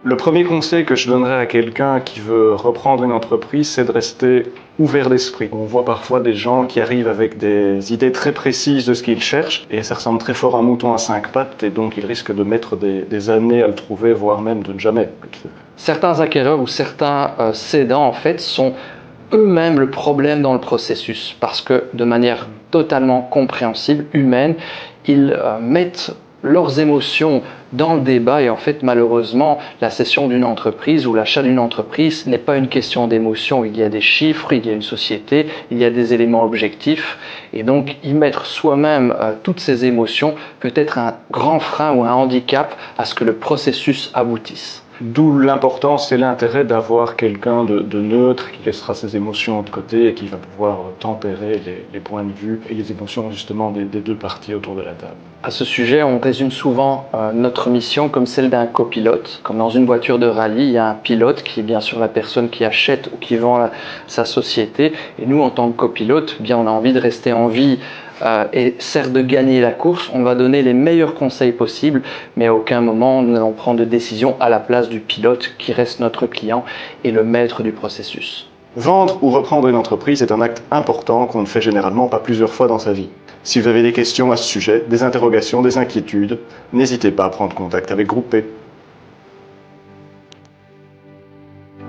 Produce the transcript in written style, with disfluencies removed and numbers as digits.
Le premier conseil que je donnerais à quelqu'un qui veut reprendre une entreprise, c'est de rester ouvert d'esprit. On voit parfois des gens qui arrivent avec des idées très précises de ce qu'ils cherchent, et ça ressemble très fort à un mouton à 5 pattes, et donc ils risquent de mettre des années à le trouver, voire même de ne jamais le trouver. Certains acquéreurs ou certains cédants, en fait, sont eux-mêmes le problème dans le processus, parce que de manière totalement compréhensible, humaine, ils mettent leurs émotions dans le débat et en fait malheureusement la cession d'une entreprise ou l'achat d'une entreprise n'est pas une question d'émotion, il y a des chiffres, il y a une société, il y a des éléments objectifs et donc y mettre soi-même toutes ces émotions peut être un grand frein ou un handicap à ce que le processus aboutisse. D'où l'importance et l'intérêt d'avoir quelqu'un de neutre qui laissera ses émotions de côté et qui va pouvoir tempérer les points de vue et les émotions justement des deux parties autour de la table. À ce sujet, on résume souvent notre mission comme celle d'un copilote. Comme dans une voiture de rallye, il y a un pilote qui est bien sûr la personne qui achète ou qui vend sa société. Et nous, en tant que copilote, bien, on a envie de rester en vie et certes de gagner la course. On va donner les meilleurs conseils possibles, mais à aucun moment nous n'allons prendre de décision à la place du pilote qui reste notre client et le maître du processus. Vendre ou reprendre une entreprise est un acte important qu'on ne fait généralement pas plusieurs fois dans sa vie. Si vous avez des questions à ce sujet, des interrogations, des inquiétudes, n'hésitez pas à prendre contact avec Groupe P.